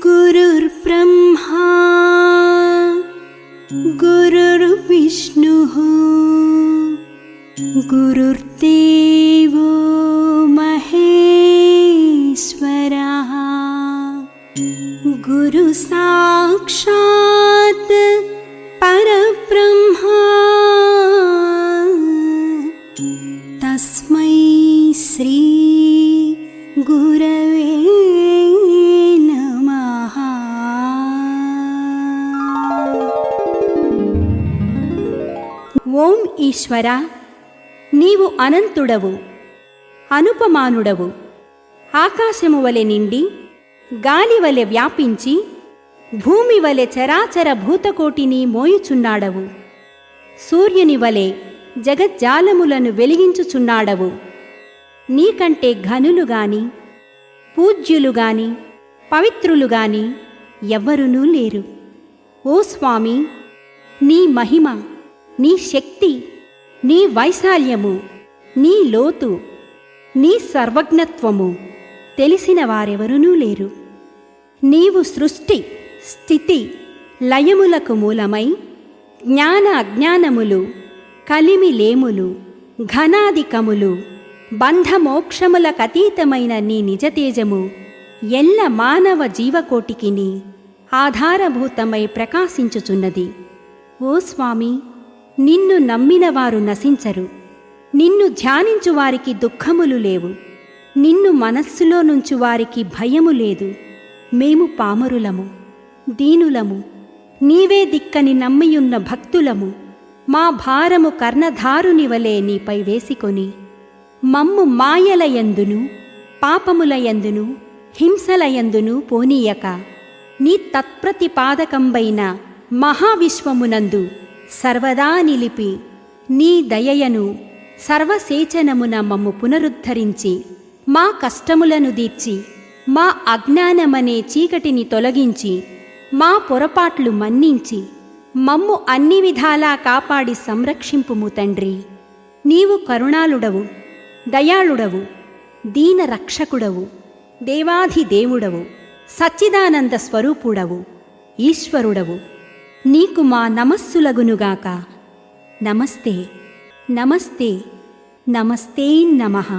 गुरुर्ब्रह्मा गुरुर्विष्णुः गुरुर्देवो महेश्वरः गुरुसाक्षात् परब्रह्मा तस्मै श्री गुरवे नमः। ఓం ఈశ్వర, నీవు అనంతుడవు, అనుపమానుడవు. ఆకాశము వలె నిండి, గాలి వలె వ్యాపించి, భూమి వలె చరాచర భూతకోటిని మోయుచున్నాడవు. సూర్యుని వలె జగజ్జాలములను వెలిగించుచున్నాడవు. నీకంటే ఘనులుగాని, పూజ్యులుగాని, పవిత్రులుగాని ఎవ్వరునూ లేరు. ఓ స్వామి, నీ మహిమ, నీ శక్తి, నీ వైశాల్యము, నీ లోతు, నీ సర్వజ్ఞత్వము తెలిసిన వారెవరునూ లేరు. నీవు సృష్టి, స్థితి, లయములకు మూలమై జ్ఞాన అజ్ఞానములు, కలిమిలేములు, ఘనాదికములు, బంధమోక్షములకతీతమైన నీ నిజతేజము ఎల్ల మానవ జీవకోటికిని ఆధారభూతమై ప్రకాశించుచున్నది. ఓ స్వామి, నిన్ను నమ్మినవారు నశించరు. నిన్ను ధ్యానించువారికి దుఃఖములు లేవు. నిన్ను మనస్సులో నుంచి వారికి భయము లేదు. మేము పామరులము, దీనులము, నీవే దిక్కని నమ్మియున్న భక్తులము. మా భారము కర్ణధారుని వలె నీపై వేసికొని మమ్ము మాయలయందును, పాపములయందును, హింసలయందును పోనీయక నీ తత్ప్రతిపాదకంబైన మహావిశ్వమునందు సర్వదా నిలిపి నీ దయయను సర్వసేచనమున మమ్ము పునరుద్ధరించి మా కష్టములను దీర్చి మా అజ్ఞానమనే చీకటిని తొలగించి మా పొరపాట్లు మన్నించి మమ్ము అన్ని విధాలా కాపాడి సంరక్షింపుము తండ్రి. నీవు కరుణాళుడవు, దయాళుడవు, దీన రక్షకుడవు, దేవాధిదేవుడవు, సచ్చిదానంద స్వరూపుడవు, ఈశ్వరుడవు. నీకు మా నమస్సులగునుగాక. నమస్తే నమస్తే నమస్తే నమః.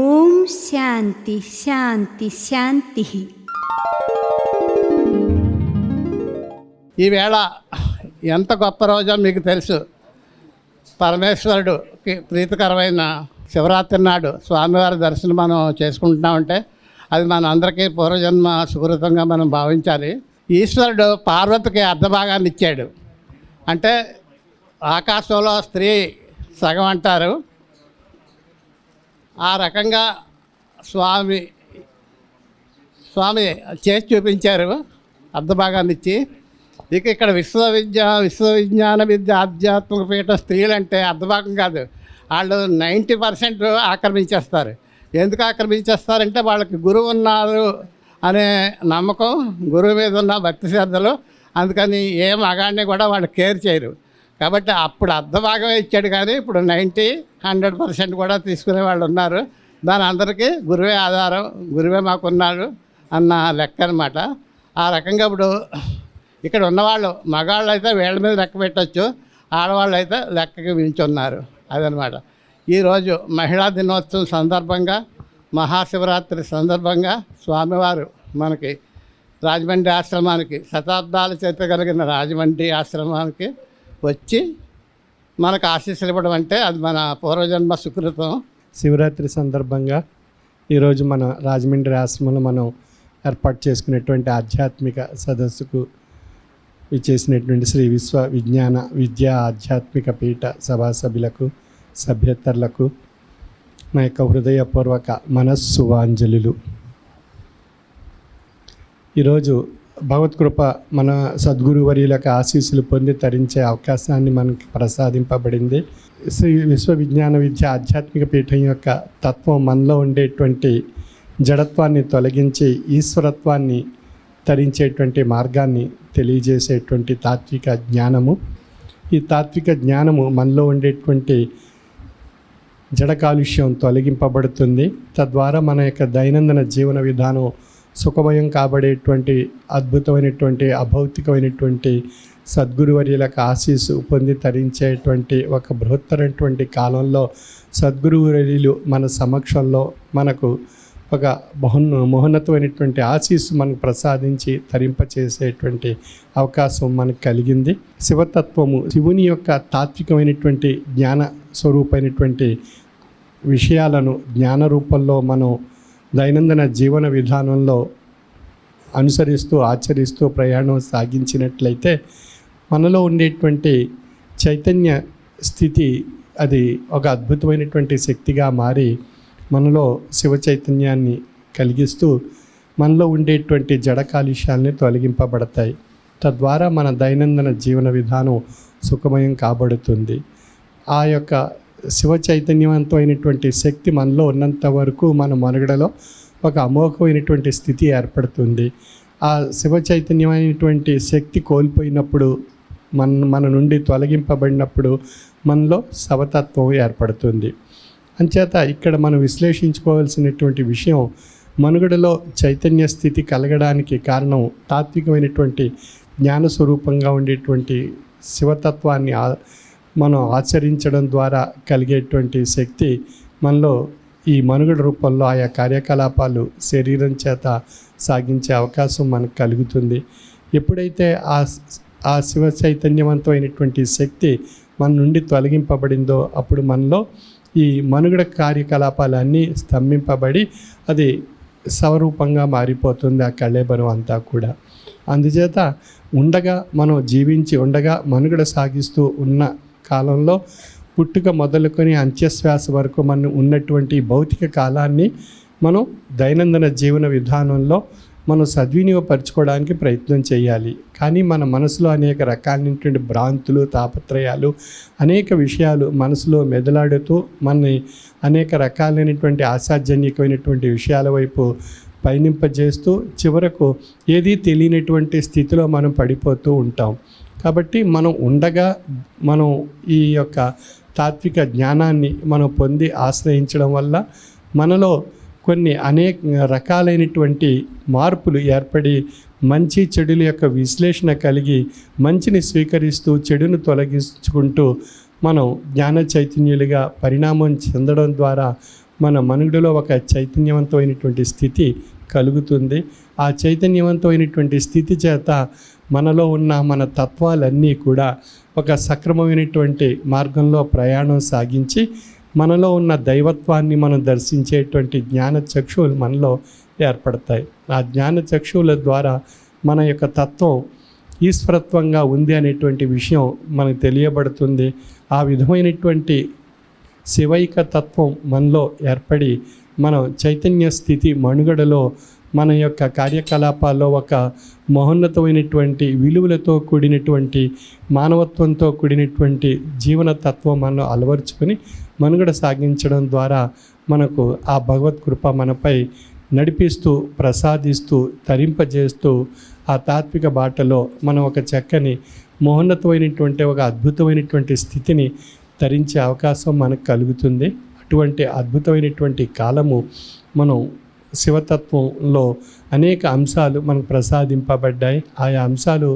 ఓం శాంతి శాంతి శాంతి. ఈవేళ ఎంత గొప్ప రోజో మీకు తెలుసు. పరమేశ్వరుడుకి ప్రీతికరమైన శివరాత్రి నాడు స్వామివారి దర్శనం మనం చేసుకుంటున్నామంటే అది మన అందరికీ పూర్వజన్మ సుకృతంగా మనం భావించాలి. ఈశ్వరుడు పార్వతికి అర్ధభాగాన్ని ఇచ్చాడు. అంటే ఆకాశంలో స్త్రీ సగం అంటారు. ఆ రకంగా స్వామి చేసి చూపించారు అర్ధభాగాన్ని ఇచ్చి. ఇక ఇక్కడ విశ్వవిజ్ఞాన విద్య ఆధ్యాత్మిక పీఠ స్త్రీలు అంటే అర్ధభాగం కాదు, వాళ్ళు 90% ఆక్రమించేస్తారు. ఎందుకు ఆక్రమించేస్తారంటే వాళ్ళకి గురువు ఉన్నారు అనే నమ్మకం, గురువు మీద ఉన్న భక్తి శ్రద్ధలు. అందుకని ఏ మగాడిని కూడా వాళ్ళు కేర్ చేయరు. కాబట్టి అప్పుడు అర్ధభాగమే ఇచ్చాడు, కానీ ఇప్పుడు 90-100% కూడా తీసుకునే వాళ్ళు ఉన్నారు. దాని అందరికీ గురువే ఆధారం, గురువే మాకున్నాడు అన్న లెక్క అనమాట. ఆ రకంగా ఇప్పుడు ఇక్కడ ఉన్నవాళ్ళు మగాళ్ళు అయితే వేళ్ళ మీద లెక్క పెట్టచ్చు, ఆడవాళ్ళు అయితే లెక్కకి మించున్నారు. అదనమాట. ఈరోజు మహిళా దినోత్సవం సందర్భంగా, మహాశివరాత్రి సందర్భంగా స్వామివారు మనకి రాజమండ్రి ఆశ్రమానికి, శతాబ్దాల చరిత్ర కలిగిన రాజమండ్రి ఆశ్రమానికి వచ్చి మనకు ఆశీస్సులు ఇవ్వడం అంటే అది మన పూర్వజన్మ సుకృతం. శివరాత్రి సందర్భంగా ఈరోజు మన రాజమండ్రి ఆశ్రమంలో మనం ఏర్పాటు చేసుకునేటువంటి ఆధ్యాత్మిక సదస్సుకు ఇచ్చేసినటువంటి శ్రీ విశ్వ విజ్ఞాన విద్యా ఆధ్యాత్మిక పీఠ సభాసభ్యులకు, సభ్యేతరులకు నా యొక్క హృదయపూర్వక మనస్సువాంజలులు. ఈరోజు భగవత్కృప మన సద్గురువర్యులకు ఆశీస్సులు పొంది తరించే అవకాశాన్ని మనకి ప్రసాదింపబడింది. శ్రీ విశ్వ విజ్ఞాన విద్య ఆధ్యాత్మిక పీఠం యొక్క తత్వం మనలో ఉండేటువంటి జడత్వాన్ని తొలగించి ఈశ్వరత్వాన్ని తరించేటువంటి మార్గాన్ని తెలియజేసేటువంటి తాత్విక జ్ఞానము. ఈ తాత్విక జ్ఞానము మనలో ఉండేటువంటి జడ కాలుష్యం తొలగింపబడుతుంది. తద్వారా మన యొక్క దైనందిన జీవన విధానం సుఖమయం కాబడేటువంటి అద్భుతమైనటువంటి అభౌతికమైనటువంటి సద్గురువర్యులకు ఆశీస్సు పొంది తరించేటువంటి ఒక బృహత్తరటువంటి కాలంలో సద్గురువర్యులు మన సమక్షంలో మనకు ఒక మహోన్నతమైనటువంటి ఆశీస్సు మనకు ప్రసాదించి తరింపచేసేటువంటి అవకాశం మనకు కలిగింది. శివతత్వము, శివుని యొక్క తాత్వికమైనటువంటి జ్ఞాన స్వరూపమైనటువంటి విషయాలను జ్ఞాన రూపంలో మనం దైనందిన జీవన విధానంలో అనుసరిస్తూ ఆచరిస్తూ ప్రయాణం సాగించినట్లయితే మనలో ఉండేటువంటి చైతన్య స్థితి అది ఒక అద్భుతమైనటువంటి శక్తిగా మారి మనలో శివ చైతన్యాన్ని కలిగిస్తూ మనలో ఉండేటువంటి జడ కాలుష్యాలని తొలగింపబడతాయి. తద్వారా మన దైనందిన జీవన విధానం సుఖమయం కాబడుతుంది. ఆ యొక్క శివ చైతన్యవంతమైనటువంటి శక్తి మనలో ఉన్నంత వరకు మన మనుగడలో ఒక అమోఘమైనటువంటి స్థితి ఏర్పడుతుంది. ఆ శివ చైతన్యమైనటువంటి శక్తి కోల్పోయినప్పుడు మన నుండి తొలగింపబడినప్పుడు మనలో శవతత్వం ఏర్పడుతుంది. అంచేత ఇక్కడ మనం విశ్లేషించుకోవాల్సినటువంటి విషయం, మనుగడలో చైతన్య స్థితి కలగడానికి కారణం తాత్వికమైనటువంటి జ్ఞానస్వరూపంగా ఉండేటువంటి శివతత్వాన్ని మనం ఆచరించడం ద్వారా కలిగేటువంటి శక్తి మనలో ఈ మనుగడ రూపంలో ఆయా కార్యకలాపాలు శరీరం చేత సాగించే అవకాశం మనకు కలుగుతుంది. ఎప్పుడైతే ఆ శివ చైతన్యవంతమైనటువంటి శక్తి మన నుండి తొలగింపబడిందో అప్పుడు మనలో ఈ మనుగడ కార్యకలాపాలన్నీ స్తంభింపబడి అది స్వరూపంగా మారిపోతుంది, ఆ కళేబరం అంతా కూడా. అందుచేత ఉండగా మనం జీవించి ఉండగా మనుగడ సాగిస్తూ ఉన్న కాలంలో పుట్టుక మొదలుకొని అంత్యశ్వాస వరకు మనం ఉన్నటువంటి భౌతిక కాలాన్ని మనం దైనందిన జీవన విధానంలో మనం సద్వినియోగపరచుకోవడానికి ప్రయత్నం చేయాలి. కానీ మన మనసులో అనేక రకాలైనటువంటి భ్రాంతులు, తాపత్రయాలు, అనేక విషయాలు మనసులో మెదలాడుతూ మనని అనేక రకాలైనటువంటి ఆశాజన్యకమైనటువంటి విషయాల వైపు పయనింపజేస్తూ చివరకు ఏదీ తెలియనటువంటి స్థితిలో మనం పడిపోతూ ఉంటాం. కాబట్టి మనం ఉండగా మనం ఈ యొక్క తాత్విక జ్ఞానాన్ని మనం పొంది ఆశ్రయించడం వల్ల మనలో కొన్ని అనేక రకాలైనటువంటి మార్పులు ఏర్పడి మంచి చెడుల యొక్క విశ్లేషణ కలిగి మంచిని స్వీకరిస్తూ చెడును తొలగించుకుంటూ మనం జ్ఞాన చైతన్యులుగా పరిణామం చెందడం ద్వారా మన మనుగడలో ఒక చైతన్యవంతమైనటువంటి స్థితి కలుగుతుంది. ఆ చైతన్యవంతమైనటువంటి స్థితి చేత మనలో ఉన్న మన తత్వాలన్నీ కూడా ఒక సక్రమమైనటువంటి మార్గంలో ప్రయాణం సాగించి మనలో ఉన్న దైవత్వాన్ని మనం దర్శించేటువంటి జ్ఞాన చక్షువులు మనలో ఏర్పడతాయి. ఆ జ్ఞాన చక్షువుల ద్వారా మన యొక్క తత్వం ఈశ్వరత్వంగా ఉంది అనేటువంటి విషయం మనకు తెలియబడుతుంది. ఆ విధమైనటువంటి శివైక తత్వం మనలో ఏర్పడి మనం చైతన్య స్థితి మనుగడలో మన యొక్క కార్యకలాపాల్లో ఒక మహోన్నతమైనటువంటి విలువలతో కూడినటువంటి మానవత్వంతో కూడినటువంటి జీవనతత్వం మనం అలవరుచుకొని మనుగడ సాగించడం ద్వారా మనకు ఆ భగవత్ కృప మనపై నడిపిస్తూ ప్రసాదిస్తూ తరింపజేస్తూ ఆ తాత్విక బాటలో మనం ఒక చక్కని మహోన్నతమైనటువంటి ఒక అద్భుతమైనటువంటి స్థితిని తరించే అవకాశం మనకు కలుగుతుంది. అటువంటి అద్భుతమైనటువంటి కాలము మనం శివతత్వంలో అనేక అంశాలు మనకు ప్రసాదింపబడ్డాయి. ఆయా అంశాలు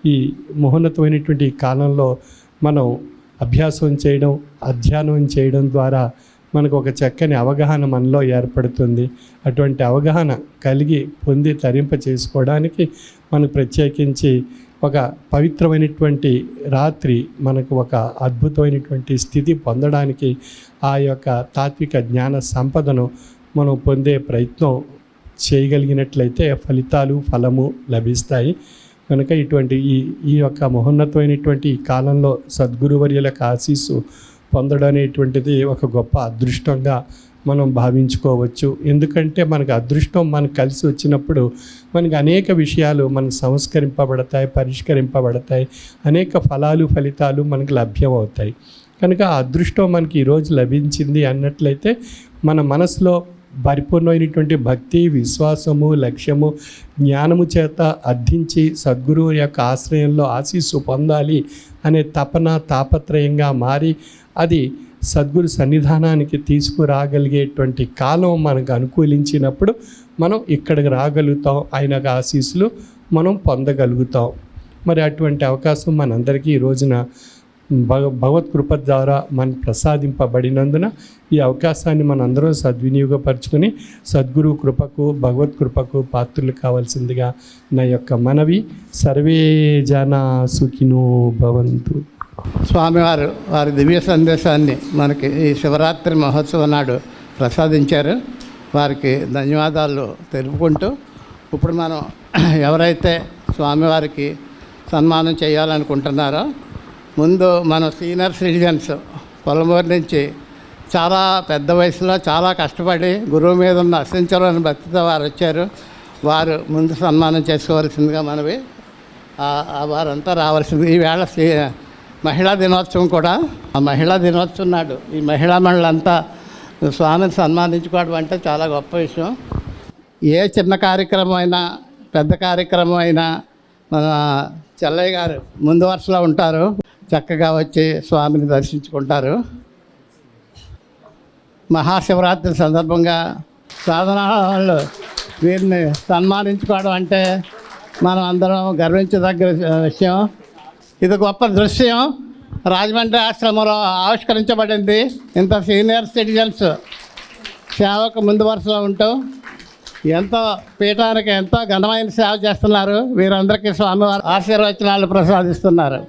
ఈ మహోన్నతమైనటువంటి ఈ కాలంలో మనం అభ్యాసం చేయడం, అధ్యయనం చేయడం ద్వారా మనకు ఒక చక్కని అవగాహన మనలో ఏర్పడుతుంది. అటువంటి అవగాహన కలిగి పొంది తరింప చేసుకోవడానికి మనకు ప్రత్యేకించి ఒక పవిత్రమైనటువంటి రాత్రి, మనకు ఒక అద్భుతమైనటువంటి స్థితి పొందడానికి ఆ యొక్క తాత్విక జ్ఞాన సంపదను మనం పొందే ప్రయత్నం చేయగలిగినట్లయితే ఫలము లభిస్తాయి. కనుక ఇటువంటి ఈ యొక్క మహోన్నతమైనటువంటి ఈ కాలంలో సద్గురువర్యులకు ఆశీస్సు పొందడం అనేటువంటిది ఒక గొప్ప అదృష్టంగా మనం భావించుకోవచ్చు. ఎందుకంటే మనకు అదృష్టం మనకు కలిసి వచ్చినప్పుడు మనకు అనేక విషయాలు మనకు సంస్కరింపబడతాయి, పరిష్కరింపబడతాయి, అనేక ఫలితాలు మనకు లభ్యమవుతాయి. కనుక ఆ అదృష్టం మనకి ఈరోజు లభించింది అన్నట్లయితే మన మనసులో పరిపూర్ణమైనటువంటి భక్తి, విశ్వాసము, లక్ష్యము, జ్ఞానము చేత అర్థించి సద్గురువు యొక్క ఆశ్రయంలో ఆశీస్సు పొందాలి అనే తాపత్రయంగా మారి అది సద్గురు సన్నిధానానికి తీసుకురాగలిగేటువంటి కాలం మనకు అనుకూలించినప్పుడు మనం ఇక్కడికి రాగలుగుతాం, ఆయన ఆశీస్సులు మనం పొందగలుగుతాం. మరి అటువంటి అవకాశం మనందరికీ ఈ రోజున భగవత్ కృప ద్వారా మనకు ప్రసాదింపబడినందున ఈ అవకాశాన్ని మనందరం సద్వినియోగపరచుకొని సద్గురు కృపకు, భగవత్ కృపకు పాత్రలు కావాల్సిందిగా నా యొక్క మనవి. సర్వే జనా సుఖినో భవంతు. స్వామివారు వారి దివ్య సందేశాన్ని మనకి ఈ శివరాత్రి మహోత్సవం నాడు ప్రసాదించారు. వారికి ధన్యవాదాలు తెలుపుకుంటూ ఇప్పుడు మనం ఎవరైతే స్వామివారికి సన్మానం చేయాలనుకుంటున్నారో ముందు మనం సీనియర్ సిటిజన్స్ పొలమూరు నుంచి చాలా పెద్ద వయసులో చాలా కష్టపడి గురువు మీద ఉన్న అసంచలమైన భక్తితో వారు వచ్చారు. వారు ముందు సన్మానం చేసుకోవాల్సిందిగా మనవి. వారంతా రావాల్సింది. ఈవేళ మహిళా దినోత్సవం కూడా. ఆ మహిళా దినోత్సవం నాడు ఈ మహిళా మండలంతా స్వామిని సన్మానించుకోవడం అంటే చాలా గొప్ప విషయం. ఏ చిన్న కార్యక్రమం అయినా పెద్ద కార్యక్రమం అయినా మన చెల్లయ్య గారు ముందు వరుసలో ఉంటారు. చక్కగా వచ్చి స్వామిని దర్శించుకుంటారు. మహాశివరాత్రి సందర్భంగా సాధన వాళ్ళు వీరిని సన్మానించుకోవడం అంటే మనం అందరం గర్వించదగ్గ విషయం. ఇది గొప్ప దృశ్యం. రాజమండ్రి ఆశ్రమంలో ఆవిష్కరించబడింది. ఇంత సీనియర్ సిటిజన్స్ సేవకు ముందు వరుసలో ఉంటూ ఎంతో పీఠానికి ఎంతో ఘనమైన సేవ చేస్తున్నారు. వీరందరికీ స్వామివారి ఆశీర్వచనాలు ప్రసాదిస్తున్నారు.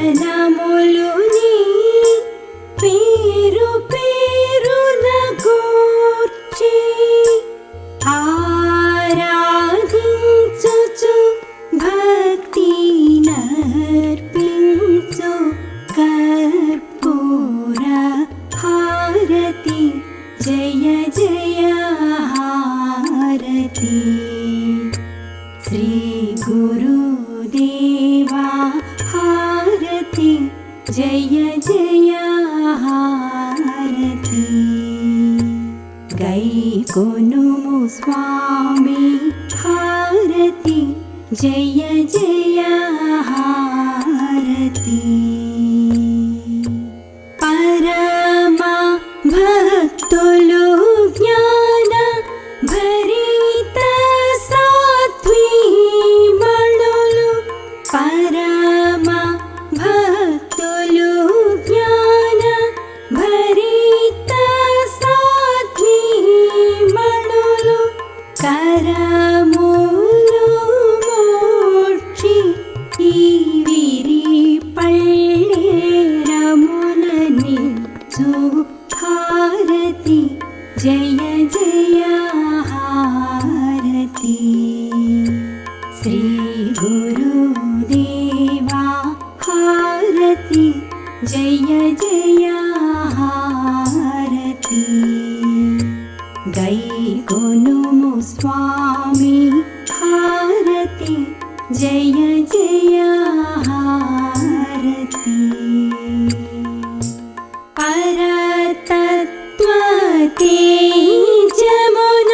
చరణములు నీ పేరు పేరున గూర్చి ఆరాధించుచు భక్తి నర్పించు కర్పూర హారతి జయ జయ హారతి శ్రీ గురుదేవా హారతి జయ జయ హారతి గైకొనుము స్వామి హారతి జయ జయ హారతి పరమ భక్తులు జ్ఞాన భరిత సాత్వీమణులు పరమ భక్తులు జ్ఞాన భరిత సాత్వీమణులు కరములు మోక్షి ఈ విరి పళ్ళేరములని హారతి జయ జయ హారతి శ్రీ గురుదేవా హారతి జయ జయ హారతి గైకొనుము స్వామి హారతి జయ జయ హారతి పరతత్వ తేజమున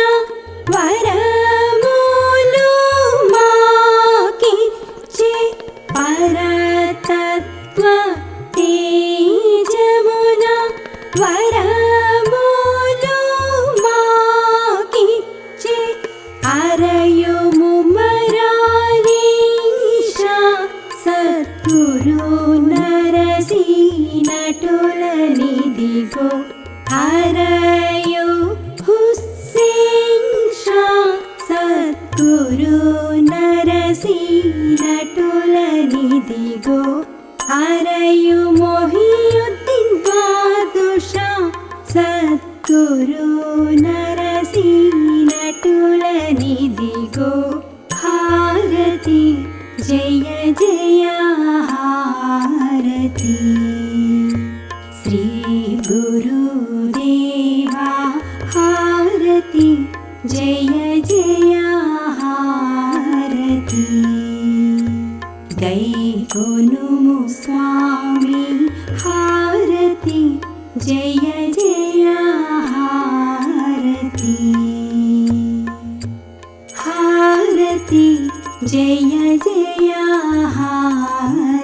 వరములు మాకిచ్చే పరతత్వ తేజమున వరములు మాకిచ్చే అరయుము మరారీషా సద్గురు నరసీనటులనిదిగో అరయు హుస్సేన్ షా సద్గురు నరసీనటులనిదిగో అరయు మొహియుద్దీన్ బాదుషా సద్గురు నరసీనటులనిదిగో హారతి జయ జయ హారతి శ్రీ గురుదేవా హారతి జయ జయ హారతి గైకొనుము స్వామి హారతి జయ జయ హారతి హారతి జయ జయ హారతి